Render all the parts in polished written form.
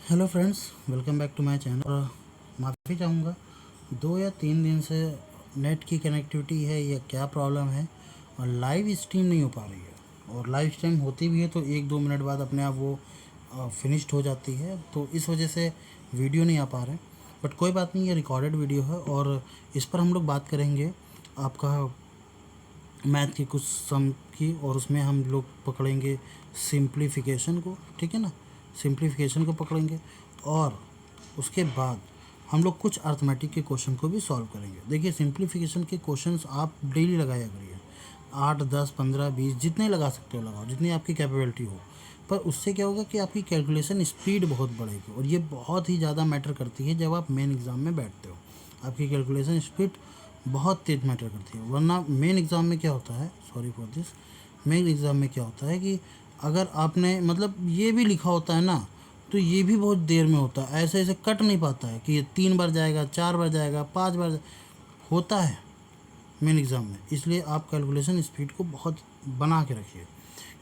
Hello friends, welcome back to my channel. और माफ़ी चाहूँगा, 2 या 3 दिन से नेट की कनेक्टिविटी है या क्या प्रॉब्लम है और लाइव स्ट्रीम नहीं हो पा रही है। और लाइव स्ट्रीम होती भी है तो 1-2 मिनट बाद अपने आप वो फिनिश्ड हो जाती है, तो इस वजह से वीडियो नहीं आ पा रहे। बट कोई बात नहीं, ये रिकॉर्डेड वीडियो है और इस पर हम लोग बात करेंगे आपका मैथ की कुछ सम की, और उसमें हम लोग पकड़ेंगे सिंप्लीफिकेशन को। ठीक है ना, सिंप्लीफिकेशन को पकड़ेंगे और उसके बाद हम लोग कुछ अर्थमेटिक के क्वेश्चन को भी सॉल्व करेंगे। देखिए, सिंप्लीफिकेशन के क्वेश्चंस आप डेली लगाया करिए, 8, 10, 15, 20 जितने लगा सकते हो लगाओ, जितनी आपकी कैपेबिलिटी हो। पर उससे क्या होगा कि आपकी कैलकुलेशन स्पीड बहुत बढ़ेगी, और ये बहुत ही ज़्यादा मैटर करती है जब आप मेन एग्ज़ाम में बैठते हो। आपकी कैलकुलेशन स्पीड बहुत तेज मैटर करती है, वरना मेन एग्ज़ाम में क्या होता है, sorry for this, main exam में क्या होता है कि अगर आपने मतलब ये भी लिखा होता है ना, तो ये भी बहुत देर में होता है, ऐसे ऐसे कट नहीं पाता है कि ये 3 बार जाएगा, 4 बार जाएगा, 5 बार होता है मेन एग्ज़ाम में। इसलिए आप कैलकुलेशन स्पीड को बहुत बना के रखिए,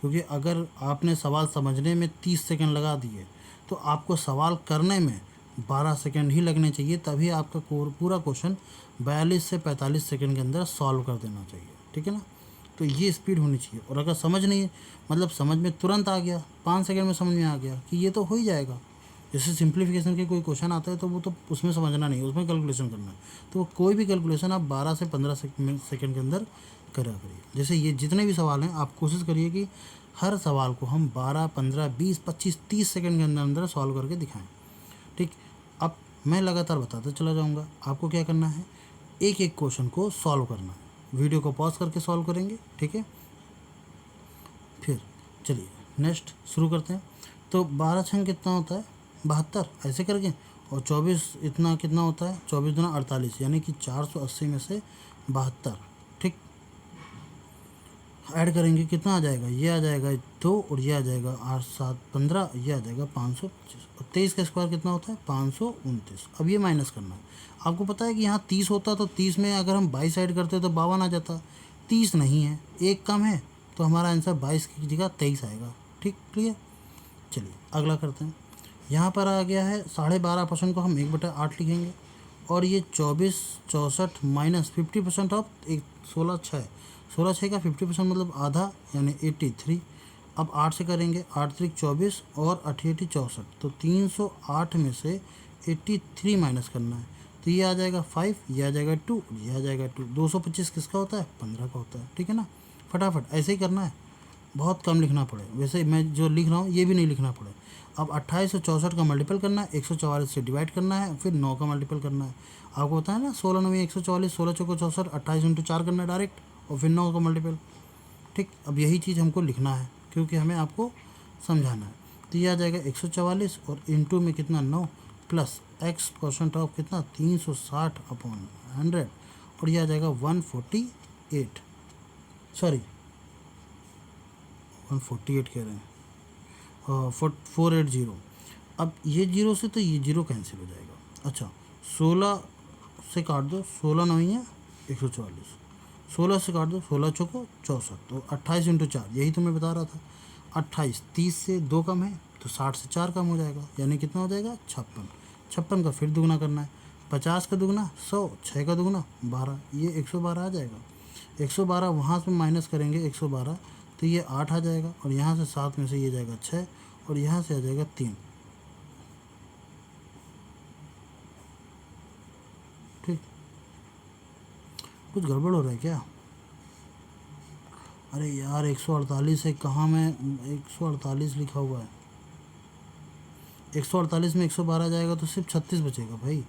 क्योंकि अगर आपने सवाल समझने में 30 सेकंड लगा दिए तो आपको सवाल करने में 12 सेकंड ही लगने चाहिए, तभी आपका पूरा क्वेश्चन 42 से 45 सेकंड के अंदर सॉल्व कर देना चाहिए। ठीक है ना, तो ये स्पीड होनी चाहिए। और अगर समझ नहीं, मतलब समझ में तुरंत आ गया, 5 सेकंड में समझ में आ गया कि ये तो हो ही जाएगा। जैसे सिंप्लीफिकेशन के कोई क्वेश्चन आता है तो वो तो उसमें समझना नहीं, उसमें कैलकुलेशन करना है। तो कोई भी कैलकुलेशन आप 12 से 15 सेकंड के अंदर करा करिए। जैसे ये जितने भी सवाल हैं, आप कोशिश करिए कि हर सवाल को हम 12, 15, 20, 25, 30 सेकंड के अंदर अंदर सॉल्व करके दिखाएं। ठीक, अब मैं लगातार बताता चला जाऊंगा। आपको क्या करना है, एक एक क्वेश्चन को सॉल्व करना है। वीडियो को पॉज करके सॉल्व करेंगे, ठीक है। फिर चलिए नेक्स्ट शुरू करते हैं। तो 12 छंग कितना होता है, 72, ऐसे करके। और 24 इतना कितना होता है, 24 दूना 48, यानी कि 480 में से 72। ठीक, ऐड करेंगे कितना आ जाएगा, ये आ जाएगा 2, और ये आ जाएगा 8, 7, 15, ये आ जाएगा 525। और 23 का स्क्वायर कितना होता है, 529। अब ये माइनस करना है। आपको पता है कि यहाँ 30 होता तो 30 में अगर हम 22 ऐड करते तो 52 आ जाता। 30 नहीं है, एक कम है, तो हमारा आंसर 22 की जगह 23 आएगा। ठीक, क्लियर। चलिए अगला करते हैं। यहाँ पर आ गया है 12.5% को हम 1/8 लिखेंगे, और ये 24, 64 माइनस 50% ऑफ एक 16, 6, 16, 6 का 50% मतलब आधा, यानी 83। अब 8 से करेंगे, 8 3 24 और 88 64, तो 308 में से 83 माइनस करना है। तो ये आ जाएगा 5, ये आ जाएगा 2, ये आ जाएगा 2। 225 किसका होता है, 15 का होता है। ठीक है ना, फटाफट ऐसे ही करना है, बहुत कम लिखना पड़े। वैसे मैं जो लिख रहा हूँ ये भी नहीं लिखना पड़े। अब 2864 का मल्टीपल करना है, 144 से डिवाइड करना है, फिर 9 का मल्टीपल करना है। आपको पता है ना, 16 9 144, 16 चौको 64, 28 × 4 करना है डायरेक्ट, और फिर 9 का मल्टीपल। ठीक, अब यही चीज़ हमको लिखना है, क्योंकि हमें आपको समझाना है। तो ये आ जाएगा 144, और इंटू में कितना 9, प्लस एक्स परसेंट ऑफ कितना 360/100, और ये आ जाएगा 148, सॉरी 148 कह रहे हैं, 480। अब ये जीरो से तो ये जीरो कैंसिल हो जाएगा। अच्छा, 16 से काट दो, 16 9 है 144, 16 से काट दो, 16 चौको 64, तो 28 × 4, यही तो मैं बता रहा था। 28, 30 से 2 कम है तो 60 से 4 कम हो जाएगा, यानी कितना हो जाएगा 56। 56 का फिर दुगना करना है, 50 का दुगना 100, 6 का दुगना 12, ये 112 आ जाएगा। 112 वहाँ से माइनस करेंगे 112, तो ये 8 आ जाएगा, और यहाँ से 7 में से ये जाएगा 6, और यहाँ से आ जाएगा 3। ठीक, कुछ गड़बड़ हो रहा है क्या? अरे यार 148 है, कहाँ में 148 लिखा हुआ है। 148 में 112 जाएगा तो सिर्फ 36 बचेगा भाई,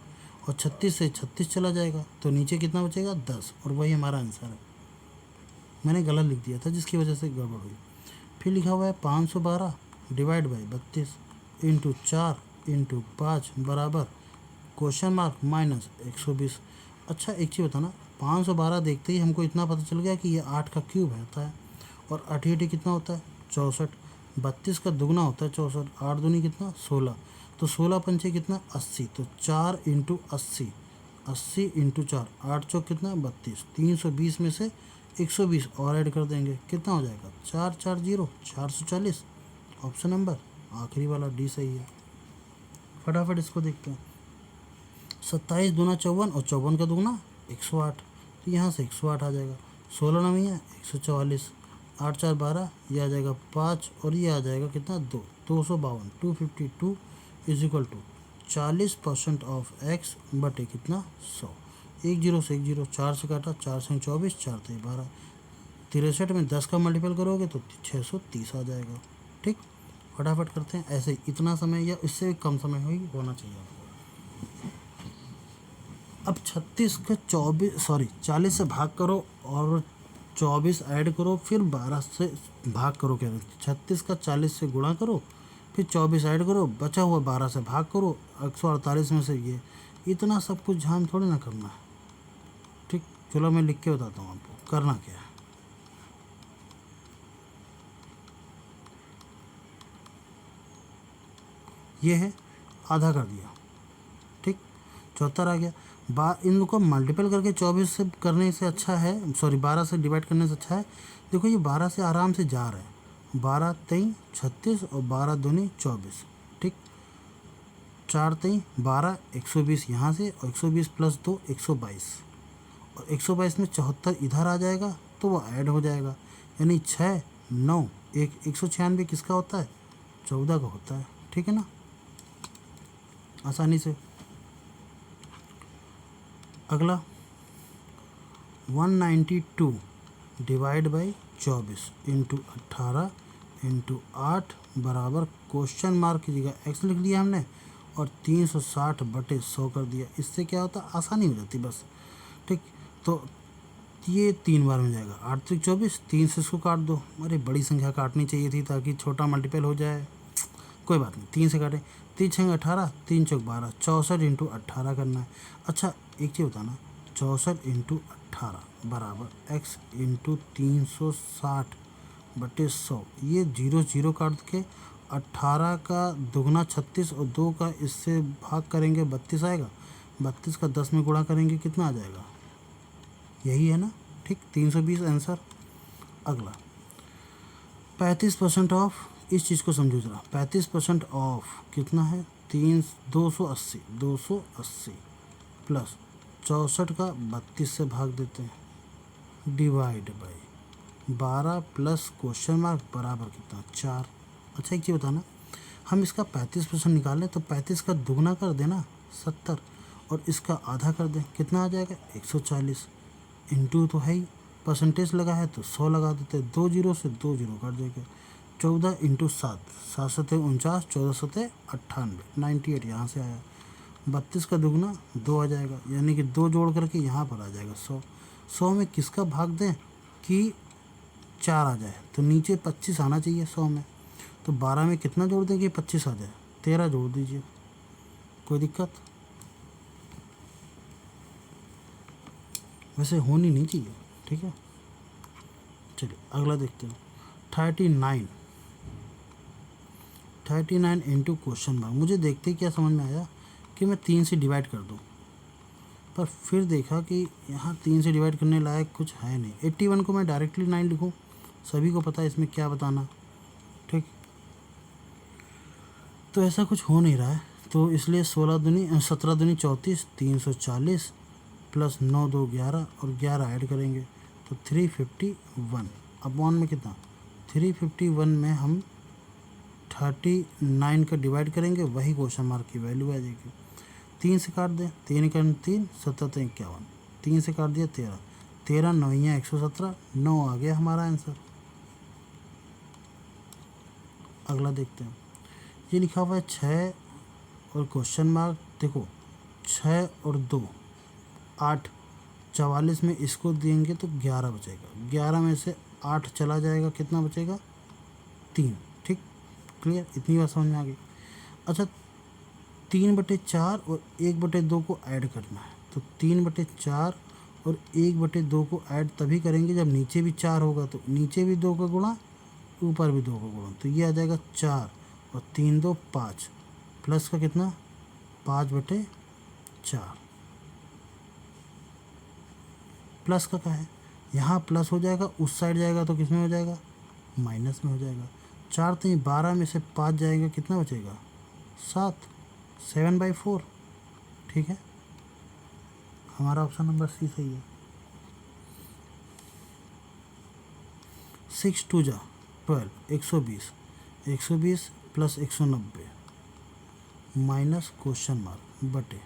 और 36 से 36 चला जाएगा तो नीचे कितना बचेगा 10, और वही हमारा आंसर है। मैंने गलत लिख दिया था जिसकी वजह से गड़बड़ हुई। फिर लिखा हुआ है 512 डिवाइड बाई 32 इंटू 4 इंटू 5 बराबर क्वेश्चन मार्क माइनस 120। अच्छा एक चीज़ बताना, 512 देखते ही हमको इतना पता चल गया कि ये 8 का क्यूब होता है, और 88 कितना होता है 64, 32 का दुगना होता है 64, 8 दूनी कितना 16, तो 16 पंचे कितना 80, तो 4 इंटू 80, 80 इंटू 4, 8 चौक कितना 32, 320 में से 120 और ऐड कर देंगे, कितना हो जाएगा 4 4 0, 440। ऑप्शन नंबर आखिरी वाला डी सही है। फटाफट इसको देखते हैं। 27 दूना 54 और 54 का दूना 108, तो यहाँ से 108 आ जाएगा। 16 नवीं 144, 8 4 12, ये आ जाएगा 5 और ये आ जाएगा कितना 252, 252 is equal to 40% of x बटे कितना 100। 1 0 से 1 0, 4 से काटा, 4 से 24, 4 से 12, 63 में 10 का मल्टीपल करोगे तो 630 आ जाएगा। ठीक, फटाफट करते हैं। ऐसे इतना समय या इससे भी कम समय होना चाहिए आपको। अब 36 का 40 से भाग करो और 24 ऐड करो, फिर 12 से भाग करो। क्या 36 का 40 से गुणा करो, फिर 24 ऐड करो, बचा हुआ 12 से भाग करो, 148 में से ये इतना सब कुछ ध्यान थोड़ी ना करना है। ठीक, चलो मैं लिख के बताता हूँ आपको करना क्या है। ये है आधा कर दिया। ठीक, 74 आ गया। इनको मल्टीपल करके 24 से करने से अच्छा है, 12 से डिवाइड करने से अच्छा है। देखो ये 12 से आराम से जा रहा है। 12 3 36 और 12 दूनी 24। ठीक, 4 3 12, 120 यहाँ से और 120 प्लस 2 122, और 122 में 74 इधर आ जाएगा तो वो ऐड हो जाएगा, यानी 6 9 196 किसका होता है 14 का होता है। ठीक है ना, आसानी से। अगला 192 डिवाइड बाई 24 इंटू 18 इंटू 8 बराबर क्वेश्चन मार्क की जगह एक्स लिख दिया हमने और 360 बटे 100 कर दिया। इससे क्या होता है, आसानी हो जाती बस। ठीक, तो ये 3 बार में जाएगा। 8 3 24, 3 से इसको काट दो। अरे बड़ी संख्या काटनी चाहिए थी ताकि छोटा मल्टीपल हो जाए, कोई बात नहीं, 3 से काटें। 3 6 18, 3 चौक 12, 64 इंटू 18 करना है। अच्छा एक चीज़ बताना, 64 इंटू 18 बराबर एक्स इंटू 360 बटे 100। ये 0 0 काट के 18 का दुगना 36 और 2 का इससे भाग करेंगे 32 आएगा। 32 का 10 में गुणा करेंगे कितना आ जाएगा, यही है ना। ठीक, 320 आंसर। अगला 35% ऑफ, इस चीज़ को समझो जरा। 35% ऑफ कितना है 280 प्लस 64 का 32 से भाग देते हैं divide by 12 plus question mark बराबर कितना 4। अच्छा एक चीज़ बताना, हम इसका 35% निकालें तो 35 का दुगना कर देना 70 और इसका आधा कर दें, कितना आ जाएगा 140। इंटू तो है ही, परसेंटेज लगा है तो 100 लगा देते, 2 0 से 2 0 कर देंगे। 14 इंटू 7, 7 7 49, 14 7 98, 98 यहाँ से आया। 32 का दुगना 2 आ जाएगा, यानी कि 2 जोड़ करके यहाँ पर आ जाएगा 100। 100 में किसका भाग दें कि 4 आ जाए, तो नीचे 25 आना चाहिए 100 में। तो 12 में कितना जोड़ दें कि 25 आ जाए, 13 जोड़ दीजिए, कोई दिक्कत वैसे होनी नहीं चाहिए। ठीक है, चलिए अगला देखते हैं। 39 इंटू क्वेश्चन मार्क। मुझे देखते ही क्या समझ में आया कि मैं 3 से डिवाइड कर दूं, पर फिर देखा कि यहाँ 3 से डिवाइड करने लायक कुछ है नहीं। 81 को मैं डायरेक्टली 9 लिखूँ, सभी को पता है इसमें क्या बताना। ठीक, तो ऐसा कुछ हो नहीं रहा है, तो इसलिए 17 दूनी 34, 340 प्लस 9 2 11 और 11 ऐड करेंगे तो 351 अपॉन में कितना 351 में हम 39 का डिवाइड करेंगे, वही क्वेश्चन मार्क की वैल्यू आ जाएगी। 3 से काट दें, 3 का 3 17 51, 3 से काट दिया 13, 13 9 117, 9 आ गया हमारा आंसर। अगला देखते हैं, ये लिखा हुआ है 6 और क्वेश्चन मार्क। देखो 6 और 2 8, 44 में इसको देंगे तो 11 बचेगा, 11 में से 8 चला जाएगा, कितना बचेगा 3। ठीक, क्लियर, इतनी बात समझ में आ गई। अच्छा 3/4 और 1/2 को ऐड करना है, तो 3/4 और 1/2 को ऐड तभी करेंगे जब नीचे भी 4 होगा, तो नीचे भी 2 का गुणा ऊपर भी 2 का गुणा, तो ये आ जाएगा 4 और 3 2 5 प्लस का कितना 5/4। प्लस का क्या है, यहाँ प्लस हो जाएगा, उस साइड जाएगा तो किस में हो जाएगा माइनस में हो जाएगा। 4 3 12 में से 5 जाएगा, कितना बचेगा 7, 7/4। ठीक है, हमारा ऑप्शन नंबर सी सही है। 6 2 जा 12, 120, 120 प्लस 190 माइनस क्वेश्चन मार्क बटे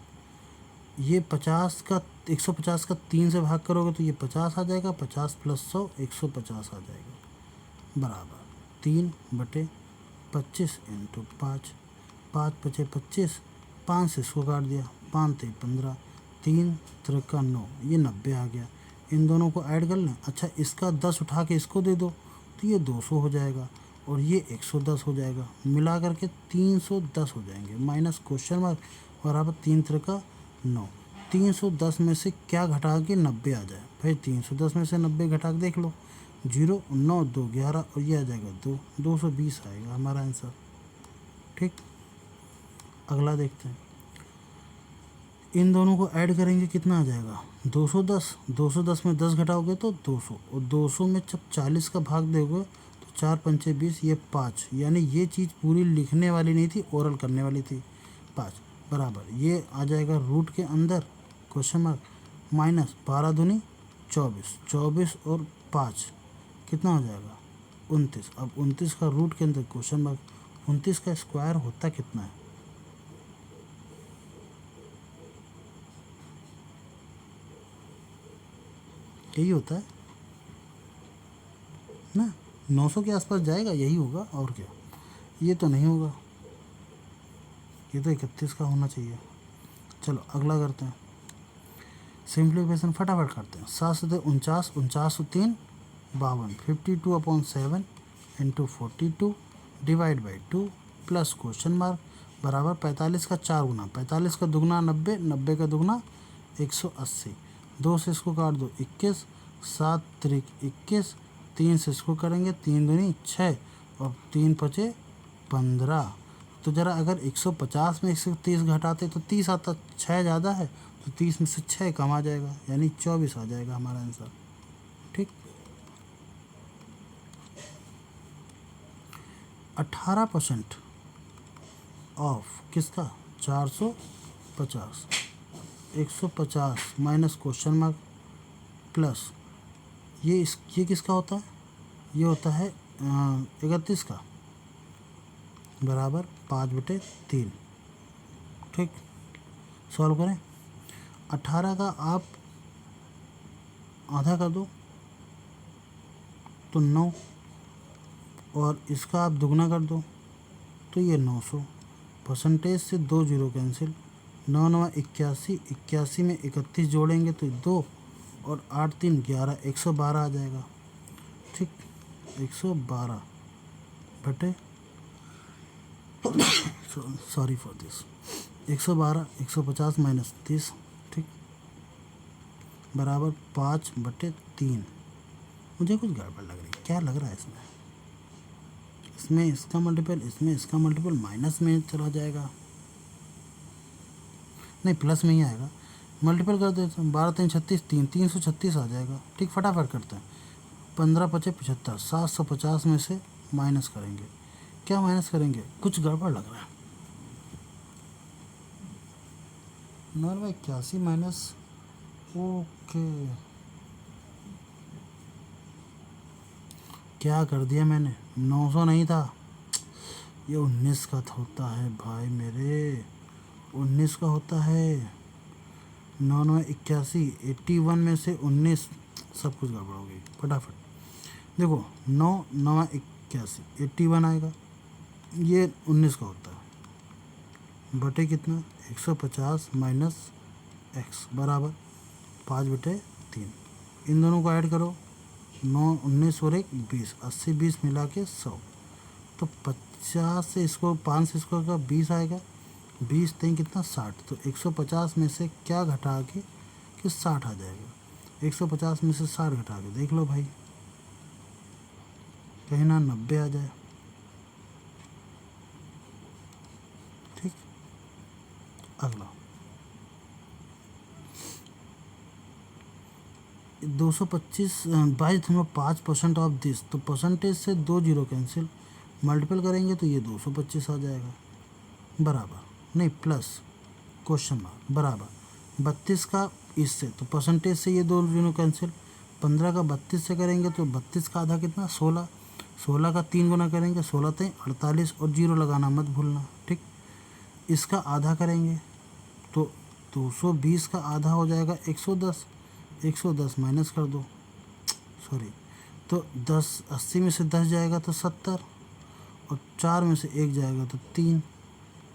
ये 50 का 150 का 3 से भाग करोगे तो ये 50 आ जाएगा, 50 प्लस 100 150 आ जाएगा, बराबर 3/25 इंटू 5, 5 बचे 25, 5 से इसको काट दिया, 5 ते 15, 3 त्रिका 9, ये 90 आ गया। इन दोनों को ऐड कर लें। अच्छा, इसका 10 उठा के इसको दे दो तो ये 200 हो जाएगा और ये 110 हो जाएगा, मिला करके 310 हो जाएंगे, माइनस क्वेश्चन मार्क बराबर 3 त्रिका 9। 310 में से क्या घटा के 90 आ जाए भाई, 310 में से 90 घटा के देख लो, 0 9 2 11 और ये आ जाएगा 2, 220 आएगा हमारा आंसर। ठीक, अगला देखते हैं। इन दोनों को ऐड करेंगे कितना आ जाएगा, 210। 210 में 10 घटाओगे तो 200, और 200 में जब 40 का भाग दोगे तो 4 पंचे 20, ये 5, यानी ये चीज़ पूरी लिखने वाली नहीं थी, ओरल करने वाली थी। 5 बराबर ये आ जाएगा रूट के अंदर क्वेश्चन मार्क माइनस 12 दूनी 24, 24 और 5 कितना हो जाएगा 29। अब 29 का रूट के अंदर क्वेश्चन मार्क, 29 का स्क्वायर होता कितना है, यही होता है ना, 900 के आसपास जाएगा, यही होगा और क्या। ये तो नहीं होगा, ये तो 31 का होना चाहिए। चलो अगला करते हैं, सिंप्लीफिकेशन फटाफट करते हैं। 7 से 49, 49 3 52, 52/7 into 42 divide by 2 plus question mark बराबर 45 का 4 गुना, 45 का दुगना 90, 90 का दुगना 180, 2 से इसको काट दो 21, 7 त्रिक 21, 3 से इसको करेंगे 3 दूनी 6 और 3 पचे 15। तो ज़रा अगर 150 में 130 घटाते तो 30 आता, 6 ज़्यादा है तो 30 में से 6 कम आ जाएगा, यानी 24 आ जाएगा हमारा आंसर। ठीक, 18% ऑफ किसका, 450, 150 माइनस क्वेश्चन मार्क प्लस ये किसका होता है, ये होता है 31 का बराबर 5/3। ठीक, सॉल्व करें। 18 का आप आधा कर दो तो 9, और इसका आप दुगना कर दो तो ये 900, परसेंटेज से 2 जीरो कैंसिल, 9 9 81, 81 में 31 जोड़ेंगे तो 2 और 8 3 11, 112 आ जाएगा। ठीक, 112 बटे सॉरी फॉर दिस 112, 150 माइनस 30, ठीक, बराबर 5/3। मुझे कुछ गड़बड़ लग रही है, क्या लग रहा है इसमें, इसमें इसका मल्टीपल, इसमें इसका मल्टीपल, माइनस में चला जाएगा, नहीं प्लस में ही आएगा, मल्टीपल कर देते हैं, 12 3 36, 336 आ जाएगा। ठीक, फटाफट करते हैं, 15 पचे 75, 750 में से माइनस करेंगे, क्या माइनस करेंगे, कुछ गड़बड़ लग रहा है, 9/81 माइनस, ओके क्या कर दिया मैंने, 900 नहीं था, ये 19 का होता है भाई मेरे, 19 का होता है, 9 9 81, 81 में से 19, सब कुछ गड़बड़ हो गई। फटाफट देखो, 9 9 81, 81 आएगा, ये 19 का होता है, बटे कितना 150 माइनस x बराबर 5/3। इन दोनों को ऐड करो, 9 19 और 1 20, 80 20 मिला के 100, तो 50 से इसको 5 से इसको का 20 आएगा, 20 तीन कितना 60, तो 150 में से क्या घटा के कि 60 आ जाएगा, 150 में से 60 घटा के देख लो भाई, कहीं ना 90 आ जाए। ठीक, अगला 225 5% ऑफ दिस, तो परसेंटेज से 2 जीरो कैंसिल, मल्टीपल करेंगे तो ये 225 आ जाएगा, बराबर नहीं प्लस क्वेश्चन मार्क बराबर 32 का इससे, तो परसेंटेज से ये दो जीरो कैंसिल, 15 का 32 से करेंगे तो 32 का आधा कितना 16, 16 का 3 गुना करेंगे 16 3 48 और जीरो लगाना मत भूलना, ठीक। इसका आधा करेंगे तो 220 का आधा हो जाएगा 110, 110 माइनस कर दो, सॉरी, तो 10 80 में से 10 जाएगा तो 70 और 4 में से 1 जाएगा तो 3,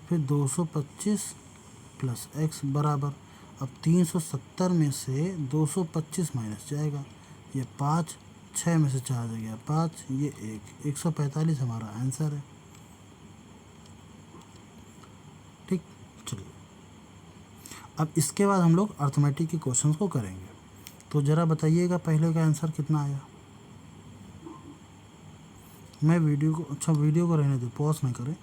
फिर 225 प्लस x बराबर, अब 370 में से 225 माइनस जाएगा, ये 5, 6 में से 4 आ गया 5, ये 145 हमारा आंसर है, ठीक। चलिए अब इसके बाद हम लोग अर्थमेटिक के क्वेश्चंस को करेंगे, तो ज़रा बताइएगा पहले का आंसर कितना आया। मैं वीडियो को, अच्छा वीडियो को रहने दो, पॉज नहीं करें।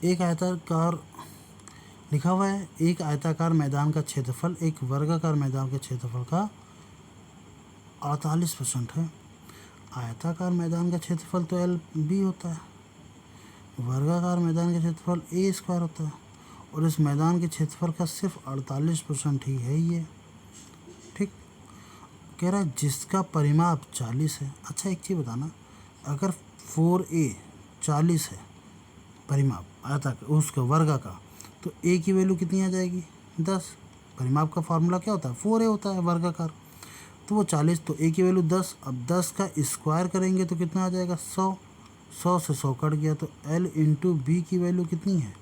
एक आयताकार लिखा हुआ है, एक आयताकार मैदान का क्षेत्रफल एक वर्गाकार मैदान के क्षेत्रफल का 48% है। आयताकार मैदान का क्षेत्रफल तो एल बी होता है, वर्गाकार मैदान का क्षेत्रफल ए स्क्वायर होता है, और इस मैदान के क्षेत्रफल का सिर्फ 48% ही है ये, ठीक। कह रहा है जिसका परिमाप 40 है। अच्छा एक चीज़ बताना, अगर 4a 40 है परिमाप आयताकार उसका वर्गा का, तो ए की वैल्यू कितनी आ जाएगी 10। परिमाप का फार्मूला क्या होता है 4a होता है वर्गाकार, तो वो 40, तो ए की वैल्यू 10। अब 10 का स्क्वायर करेंगे तो कितना आ जाएगा 100, 100 से 100 कट गया, तो l इंटू बी की वैल्यू कितनी है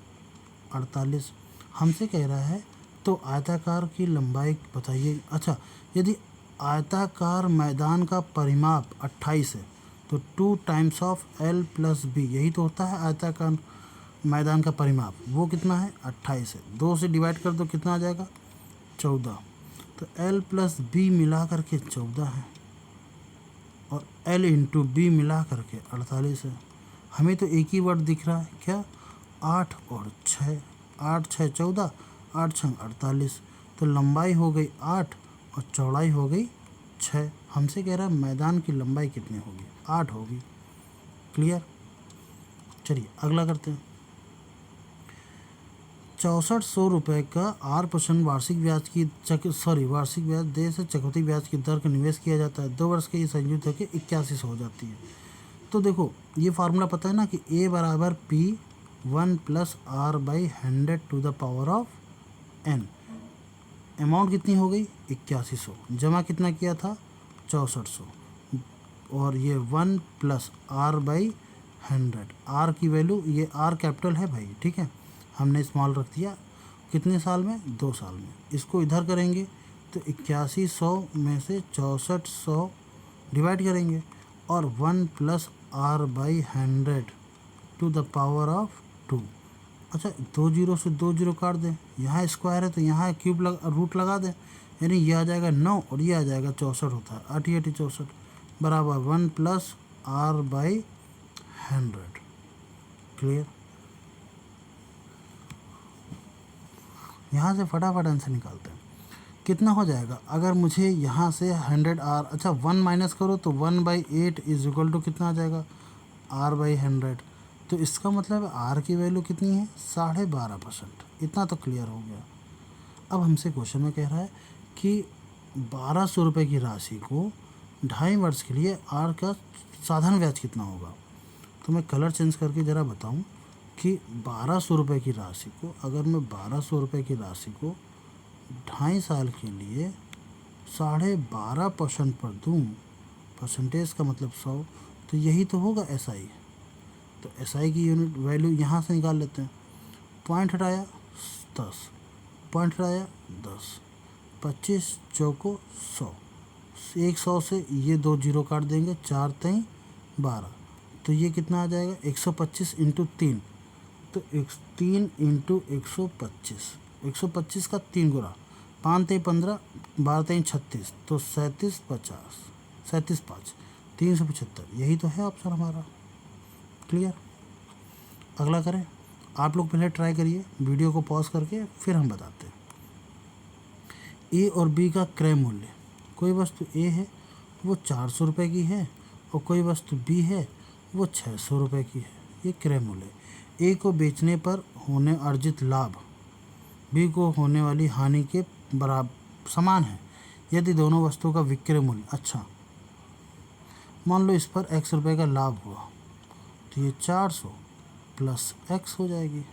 48। हमसे कह रहा है तो आयताकार की लंबाई बताइए। अच्छा यदि आयताकार मैदान का परिमाप 28 है तो 2 times of l plus b, यही तो होता है आयताकार मैदान का परिमाप, वो कितना है 28 है, 2 से डिवाइड कर दो कितना आ जाएगा 14, तो l प्लस बी मिला करके 14 है और l इंटू बी मिला करके 48 है। हमें तो एक ही वर्ड दिख रहा है क्या 8 और 6, 8 6 14, 8 6 48, तो लंबाई हो गई 8 और चौड़ाई हो गई 6। हमसे कह रहा है मैदान की लंबाई कितनी होगी 8 होगी। क्लियर। चलिए अगला करते हैं। 6400 रुपये का 8% वार्षिक ब्याज की वार्षिक ब्याज दे से चक्रवृद्धि ब्याज की दर का निवेश किया जाता है, 2 वर्ष के ये संयुक्त होकर 8100 हो जाती है। तो देखो ये फार्मूला पता है ना कि a बराबर P1 plus R by 100 to the power of n। Amount कितनी हो गई 8100, जमा कितना किया था 6400, और ये 1 प्लस R बाई 100, R की वैल्यू, ये R कैपिटल है भाई, ठीक है, हमने स्मॉल रख दिया। कितने साल में 2 साल में। इसको इधर करेंगे तो 8100 में से 6400 डिवाइड करेंगे और 1 plus R by 100 to the power of 2। अच्छा 2 जीरो से 2 जीरो काट दें, यहाँ स्क्वायर है तो यहाँ क्यूब रूट लगा दें, यानी ये आ जाएगा 9 और ये आ जाएगा 64 होता है 8 8 64 बराबर 1 प्लस R बाई 100। क्लियर। यहाँ से फटाफट आंसर निकालते हैं। कितना हो जाएगा अगर मुझे यहाँ से 100R, अच्छा 1 माइनस करो तो 1/8 इज इक्वल टू कितना आ जाएगा R बाई 100। तो इसका मतलब R की वैल्यू कितनी है 12.5%। इतना तो क्लियर हो गया। अब हमसे क्वेश्चन में कह रहा है कि 1200 रुपये की राशि को 2.5 वर्ष के लिए R का साधारण ब्याज कितना होगा। तो मैं कलर चेंज करके ज़रा बताऊं कि 1200 रुपये की राशि को, अगर मैं 1200 रुपये की राशि को 2.5 साल के लिए 12.5% पर दूँ, परसेंटेज का मतलब 100, तो यही तो होगा SI। तो SI की यूनिट वैल्यू यहाँ से निकाल लेते हैं। पॉइंट हटाया 10, पॉइंट हटाया 10, 25 चौको 100, 100 से ये 2 जीरो काट देंगे, 4 3 12, तो ये कितना आ जाएगा 125 इंटू 3, तो 3 इंटू 125, 125 का 3 गुना, 5 3 15, 12 3 36, तो 37 50, 37 5, 375, यही तो है ऑप्शन हमारा। क्लियर। अगला करें। आप लोग पहले ट्राई करिए, वीडियो को पॉज करके फिर हम बताते हैं। ए और बी का क्रय मूल्य, कोई वस्तु ए है वो 400 रुपये की है और कोई वस्तु बी है वो 600 रुपये की है। ये क्रय मूल्य। ए को बेचने पर होने अर्जित लाभ बी को होने वाली हानि के बराबर समान है यदि दोनों वस्तुओं का विक्रय मूल्य, अच्छा मान लो इस पर x रुपये का लाभ हुआ तो ये 400 प्लस x हो जाएगी,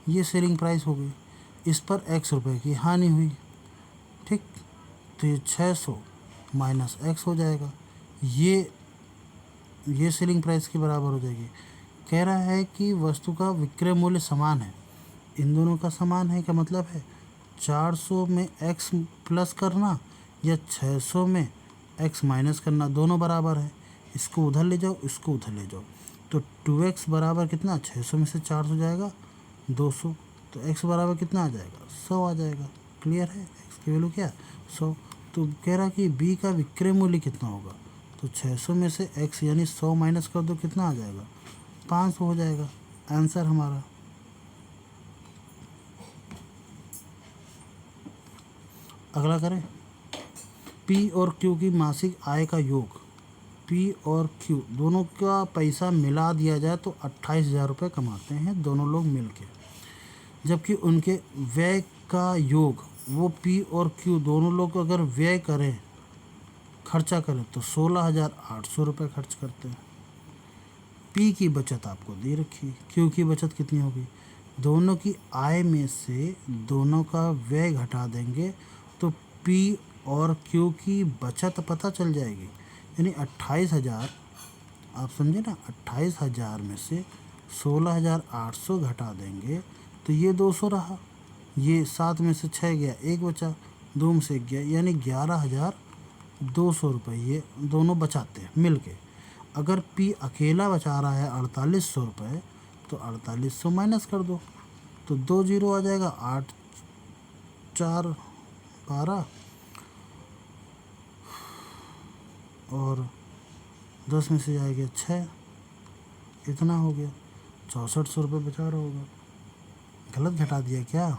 ये सेलिंग प्राइस हो गई। इस पर x रुपये की हानि हुई, ठीक, तो ये 600 माइनस x हो जाएगा, ये सेलिंग प्राइस के बराबर हो जाएगी। कह रहा है कि वस्तु का विक्रय मूल्य समान है, इन दोनों का समान है का मतलब है 400 में x प्लस करना या 600 में x माइनस करना, दोनों बराबर है। इसको उधर ले जाओ, इसको उधर ले जाओ, तो 2x बराबर कितना, 600 में से 400 जाएगा 200, तो x बराबर कितना आ जाएगा, 100 आ जाएगा। क्लियर है, x की वैल्यू क्या, 100। तो कह रहा कि b का विक्रय मूल्य कितना होगा, तो 600 में से x यानी 100 माइनस कर दो, कितना आ जाएगा, 500 हो जाएगा। आंसर हमारा। अगला करें। P और Q की मासिक आय का योग, P और Q दोनों का पैसा मिला दिया जाए तो 28,000 रुपये कमाते हैं दोनों लोग मिलके, जबकि उनके व्यय का योग, वो P और Q दोनों लोग अगर व्यय करें, खर्चा करें तो 16,800 रुपये खर्च करते हैं। P की बचत आपको दे रखी, Q की बचत कितनी होगी, दोनों की आय में से दोनों का व्यय घटा देंगे तो P और Q की बचत पता चल जाएगी। यानी 28,000, आप समझे ना, 28,000 में से 16,800 घटा देंगे तो ये 200 रहा, ये 7 में से 6 गया, 1 बचा, 2 में से 1 गया, यानी 11,200 रुपये ये दोनों बचाते हैं मिल के। अगर P अकेला बचा रहा है 4,800 रुपये तो 4,800 माइनस कर दो तो 2 जीरो आ जाएगा, 8 4 12 और 10 में से जाएगा 6, इतना हो गया, 6400 रुपये बचा रहा होगा। गलत घटा दिया क्या,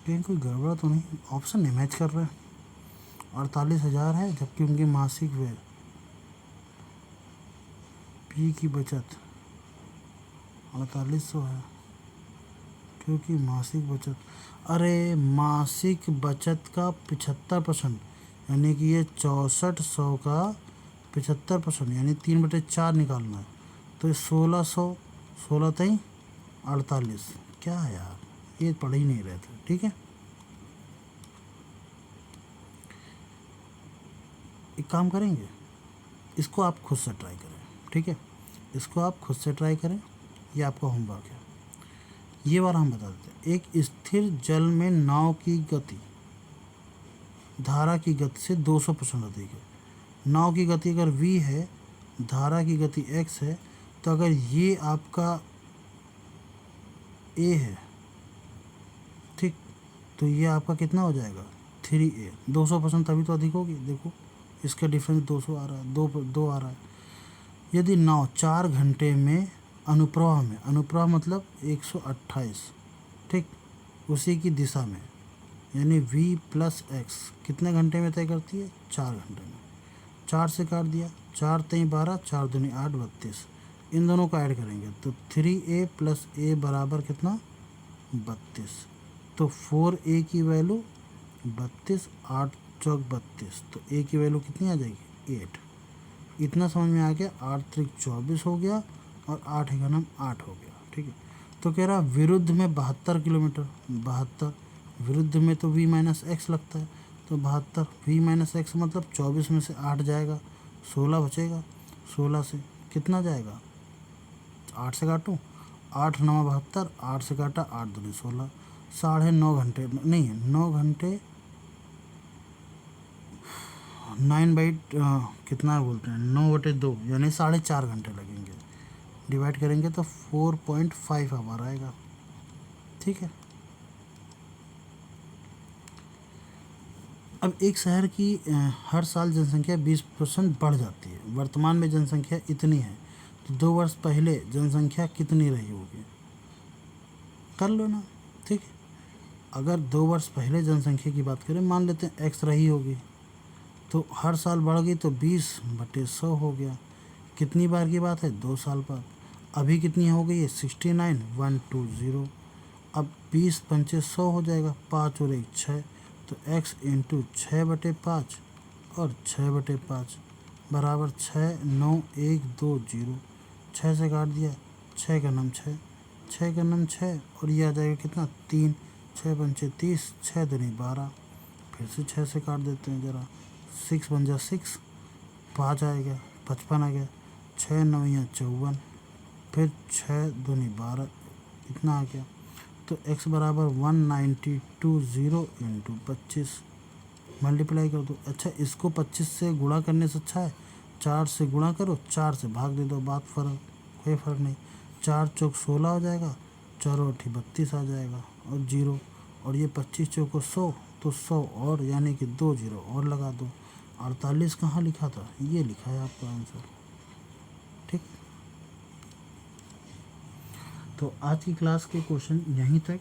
कहीं कोई गड़बड़ा तो नहीं, ऑप्शन नहीं मैच कर रहा है। 48,000 है जबकि उनकी मासिक व्यय, P की बचत 4,800 है क्योंकि मासिक बचत, अरे मासिक बचत का 75%, यानी कि ये 6400 का 75% यानी 3/4 निकालना है, तो 1600, 16 तई 48, क्या है यार, ये पढ़ ही नहीं रहे थे। ठीक है, एक काम करेंगे, इसको आप खुद से ट्राई करें, ठीक है, इसको आप खुद से ट्राई करें, ये आपका होमवर्क है। ये बार हम बता देते हैं। एक स्थिर जल में नाव की गति धारा की गति से 200% अधिक है। नाव की गति अगर v है, धारा की गति x है, तो अगर ये आपका a है, ठीक, तो ये आपका कितना हो जाएगा 3a, 200% तभी तो अधिक होगी। देखो इसका डिफरेंस 200 आ रहा है, 2 आ रहा है। यदि नाव 4 घंटे में अनुप्रवाह में, अनुप्रवाह मतलब 128, ठीक, उसी की दिशा में, यानी v प्लस एक्स कितने घंटे में तय करती है, 4 घंटे में। 4 से काट दिया, 4 तई 12, 4 दूनी 8, 32, इन दोनों को ऐड करेंगे तो 3a प्लस a बराबर कितना, 32। तो 4a की वैल्यू 32, 8 चौक 32, तो a की वैल्यू कितनी आ जाएगी, 8। इतना समझ में आ गया, 8 त्रिक 24 हो गया और 8 का नाम 8 हो गया। ठीक है, तो कह रहा विरुद्ध में 72 किलोमीटर, 72 विरुद्ध में तो v माइनस एक्स लगता है, तो 72 v माइनस एक्स मतलब 24 में से 8 जाएगा, 16 बचेगा, 16 से कितना जाएगा, 8 से काटूँ, 8 9 72, 8 से काटा 8 दूनी 16, 9.5 घंटे नहीं, 9 घंटे 9 बाई कितना बोलते हैं, 9/2 यानी 4.5 घंटे लगेंगे। डिवाइड करेंगे तो 4.5 आवर आएगा। ठीक है। अब एक शहर की हर साल जनसंख्या 20% बढ़ जाती है। वर्तमान में जनसंख्या इतनी है, तो 2 वर्ष पहले जनसंख्या कितनी रही होगी? कर लो ना। ठीक है। अगर 2 वर्ष पहले जनसंख्या की बात करें, मान लेते हैं x रही होगी, तो हर साल बढ़ गई तो 20/100 हो गया। कितनी बार की बात है? 2 साल बाद। अभी कितनी हो गई है? 69 120। अब 20×5 100 हो जाएगा, 5 और 1 6, तो x इंटू 6/5 और 6/5 बराबर 6 9 1 2 0। 6 से काट दिया, 6 का नाम 6, 6 का नाम 6, और ये आ जाएगा कितना? 3, 6×5 30, 6 दूनी 12। फिर से 6 से काट देते हैं ज़रा, 6 बन जा 6, 5 आएगा, 55 आ गया, 6 9 54, फिर 6 दूनी 12, इतना आ गया। तो x बराबर 1920 इंटू 25 मल्टीप्लाई कर दो। अच्छा, इसको 25 से गुणा करने से अच्छा है 4 से गुणा करो, 4 से भाग दे दो, बात कोई फ़र्क नहीं। 4 चौक 16 हो जाएगा, 4 8 32 आ जाएगा, और 0, और ये 25 चौको 100, तो 100 और यानी कि 2 0 और लगा दो। 48 कहाँ लिखा था? ये लिखा है आपका आंसर। ठीक। तो आज की क्लास के क्वेश्चन यहीं तक।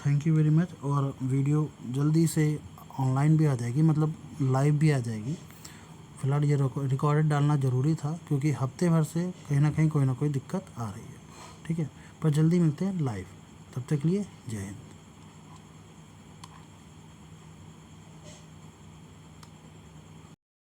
Thank you very much. और वीडियो जल्दी से ऑनलाइन भी आ जाएगी, मतलब लाइव भी आ जाएगी। फ़िलहाल ये रिकॉर्डेड डालना ज़रूरी था, क्योंकि हफ्ते भर से कहीं ना कहीं कोई ना कोई दिक्कत आ रही है। ठीक है, पर जल्दी मिलते हैं लाइव। तब तक के लिए जय हिंद।